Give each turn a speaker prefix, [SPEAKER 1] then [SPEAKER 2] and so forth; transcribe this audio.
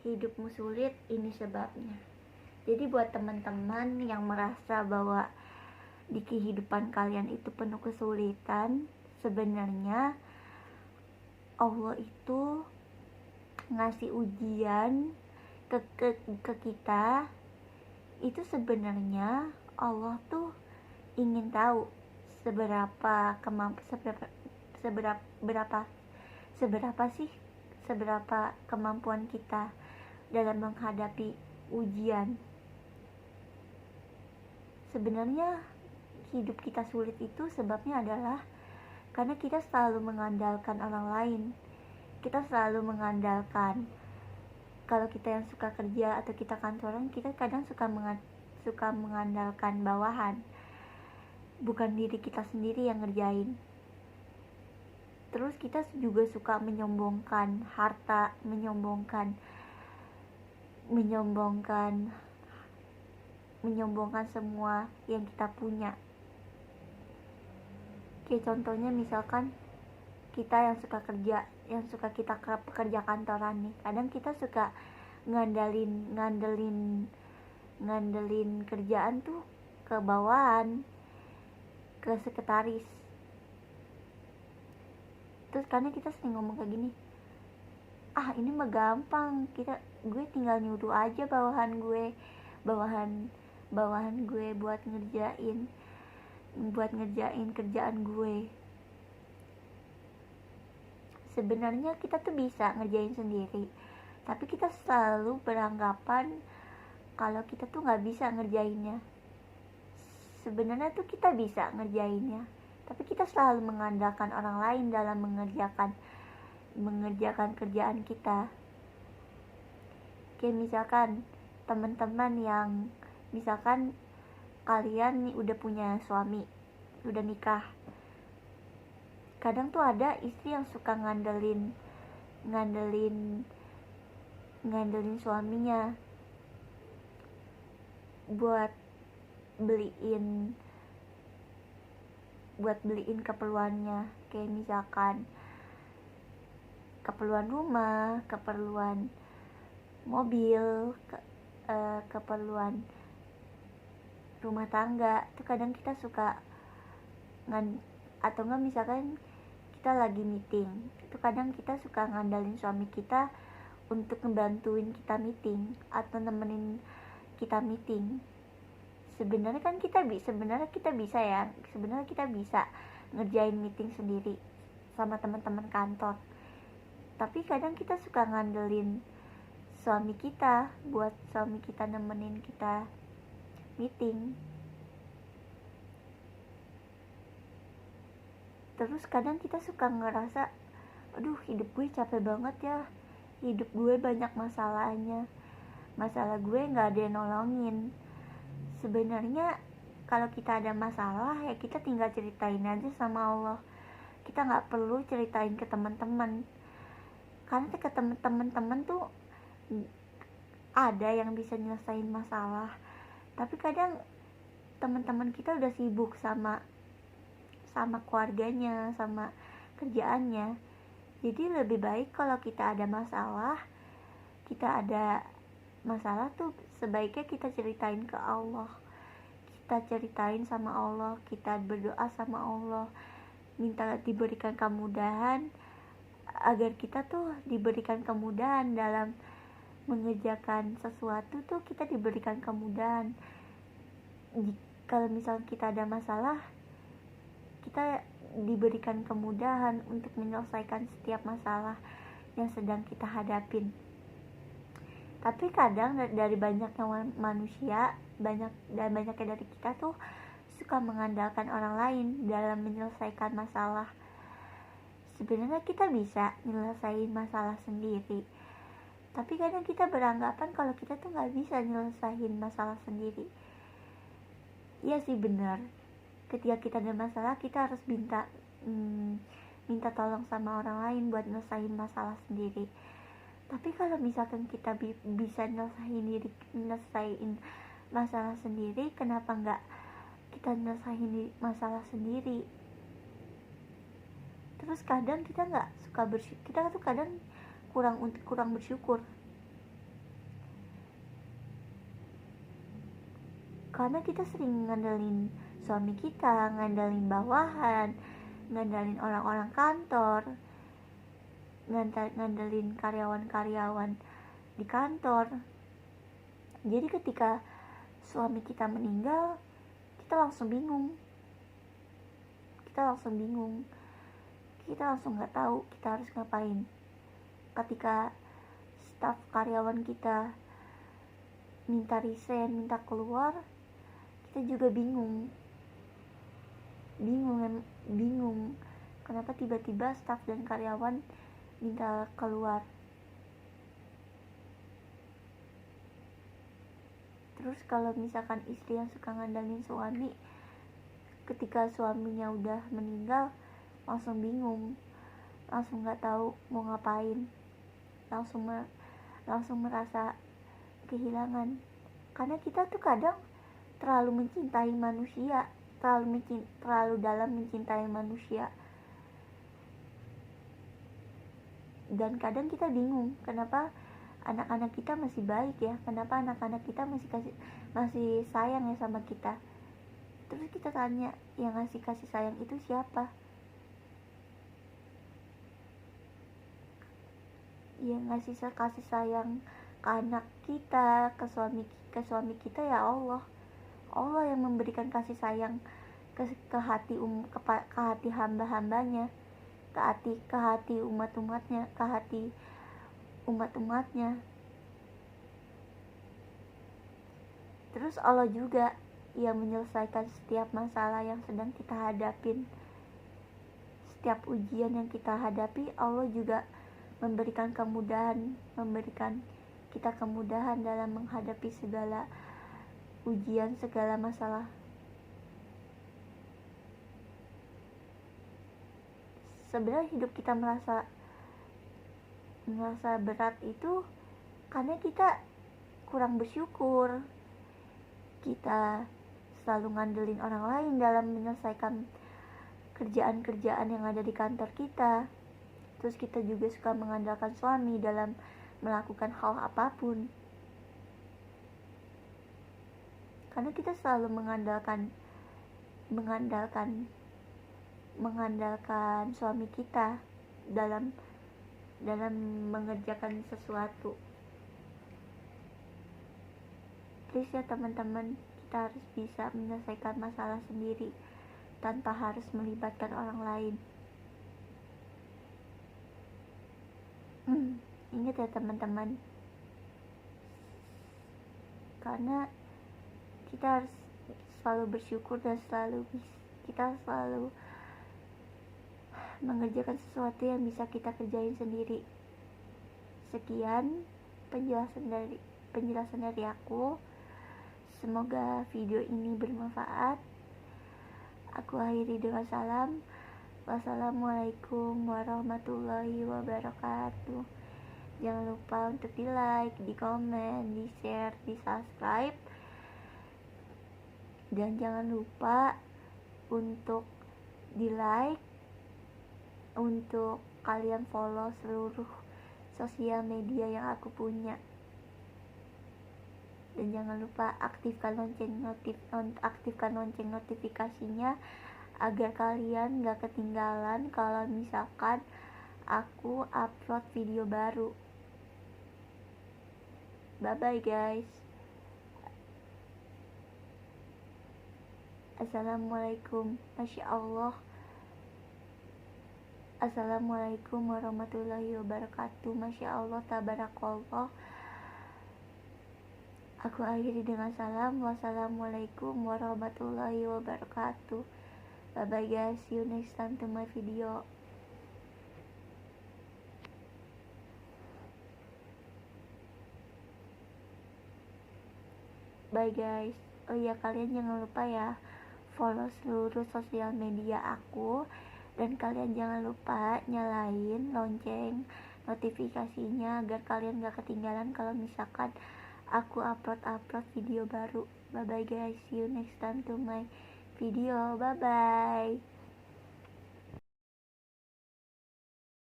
[SPEAKER 1] hidupmu sulit, ini sebabnya. Jadi buat teman-teman yang merasa bahwa di kehidupan kalian itu penuh kesulitan, sebenarnya Allah itu ngasih ujian ke kita. Itu sebenarnya Allah tuh ingin tahu seberapa kemampuan kita dalam menghadapi ujian. Sebenarnya hidup kita sulit itu sebabnya adalah karena kita selalu mengandalkan orang lain. Kita selalu mengandalkan, kalau kita yang suka kerja atau kita kantoran, kita kadang suka mengandalkan bawahan, bukan diri kita sendiri yang ngerjain. Terus kita juga suka menyombongkan harta, menyombongkan semua yang kita punya. Kayak contohnya misalkan kita yang suka kerja, yang suka kita pekerja kantoran nih, kadang kita suka ngandelin kerjaan tuh ke bawahan, ke sekretaris. Terus karena kita sering ngomong kayak gini, ini mah gampang, gue tinggal nyuruh aja bawahan gue buat ngerjain kerjaan gue. Sebenarnya kita tuh bisa ngerjain sendiri, tapi kita selalu beranggapan kalau kita tuh nggak bisa ngerjainnya. Sebenarnya tuh kita bisa ngerjainnya, tapi kita selalu mengandalkan orang lain dalam mengerjakan kerjaan kita. Kayak misalkan teman-teman yang misalkan kalian nih udah punya suami, udah nikah. Kadang tuh ada istri yang suka ngandelin suaminya buat beliin keperluannya, kayak misalkan keperluan rumah, keperluan mobil, keperluan rumah tangga. Tuh kadang kita suka atau enggak misalkan kita lagi meeting, itu kadang kita suka ngandalin suami kita untuk ngebantuin kita meeting atau nemenin kita meeting. Sebenarnya kita bisa ngerjain meeting sendiri sama teman-teman kantor, tapi kadang kita suka ngandelin suami kita buat suami kita nemenin kita meeting. Terus kadang kita suka ngerasa, aduh hidup gue capek banget ya, hidup gue banyak masalahnya, masalah gue gak ada yang nolongin. Sebenarnya kalau kita ada masalah ya kita tinggal ceritain aja sama Allah, kita gak perlu ceritain ke teman-teman. Karena ke teman-teman tuh ada yang bisa nyelesain masalah, tapi kadang teman-teman kita udah sibuk sama keluarganya, sama kerjaannya. Jadi lebih baik kalau kita ada masalah tuh sebaiknya kita ceritain ke Allah, kita ceritain sama Allah, kita berdoa sama Allah, minta diberikan kemudahan, agar kita tuh diberikan kemudahan dalam mengerjakan sesuatu tuh, kita diberikan kemudahan. Kalau misalnya kita ada masalah, kita diberikan kemudahan untuk menyelesaikan setiap masalah yang sedang kita hadapin. Tapi kadang dari banyaknya manusia, banyaknya dari kita tuh suka mengandalkan orang lain dalam menyelesaikan masalah. Sebenarnya kita bisa nyelesain masalah sendiri, tapi kadang kita beranggapan kalau kita tuh nggak bisa nyelesain masalah sendiri. Iya sih benar, ketika kita ada masalah kita harus minta tolong sama orang lain buat nyelesain masalah sendiri. Tapi kalau misalkan kita bisa nyelesain masalah sendiri, kenapa nggak kita nyelesain masalah sendiri? Terus kadang kita nggak suka bersyukur, kita tuh kadang kurang bersyukur. Karena kita sering ngandelin suami kita, ngandelin bawahan, ngandelin orang-orang kantor, ngandelin karyawan-karyawan di kantor. Jadi ketika suami kita meninggal, kita langsung bingung, kita langsung nggak tahu kita harus ngapain. Ketika staf karyawan kita minta resign, minta keluar, kita juga bingung kenapa tiba-tiba staf dan karyawan minta keluar. Terus kalau misalkan istri yang suka ngandalin suami, ketika suaminya udah meninggal, langsung bingung, langsung nggak tahu mau ngapain, langsung merasa kehilangan. Karena kita tuh kadang terlalu mencintai manusia, terlalu dalam mencintai manusia, dan kadang kita bingung kenapa anak-anak kita masih baik ya, kenapa anak-anak kita masih sayang ya sama kita. Terus kita tanya, yang ngasih kasih sayang itu siapa? Yang ngasih kasih sayang ke anak kita, ke suami kita ya Allah. Allah yang memberikan kasih sayang ke hati ke hati hamba-hambanya, ke hati umat-umatnya, Terus Allah juga yang menyelesaikan setiap masalah yang sedang kita hadapin. Setiap ujian yang kita hadapi, Allah juga memberikan kita kemudahan dalam menghadapi segala ujian, segala masalah. Sebenarnya hidup kita merasa berat itu karena kita kurang bersyukur. Kita selalu ngandelin orang lain dalam menyelesaikan kerjaan-kerjaan yang ada di kantor kita. Terus kita juga suka mengandalkan suami dalam melakukan hal apapun. Karena kita selalu mengandalkan suami kita dalam mengerjakan sesuatu. Please ya teman-teman, kita harus bisa menyelesaikan masalah sendiri tanpa harus melibatkan orang lain. Ingat ya teman-teman, karena kita harus selalu bersyukur dan kita selalu mengerjakan sesuatu yang bisa kita kerjain sendiri. Sekian penjelasan dari aku. Semoga video ini bermanfaat. Aku akhiri dengan salam. Wassalamualaikum warahmatullahi wabarakatuh. Jangan lupa untuk di like, di komen, di share, di subscribe, dan jangan lupa untuk di like, untuk kalian follow seluruh sosial media yang aku punya. Dan jangan lupa aktifkan lonceng notifikasinya agar kalian gak ketinggalan kalau misalkan aku upload video baru. Bye bye guys. Assalamualaikum. Masya Allah. Assalamualaikum warahmatullahi wabarakatuh. Masya Allah, tabarakallah. Aku akhiri dengan salam. Wassalamualaikum warahmatullahi wabarakatuh. Bye bye guys. See you next time to my video. Bye guys. Oh iya, kalian jangan lupa ya follow seluruh sosial media aku, dan kalian jangan lupa nyalain lonceng notifikasinya agar kalian gak ketinggalan kalau misalkan aku upload video baru. Bye bye guys, see you next time to my video. Bye bye.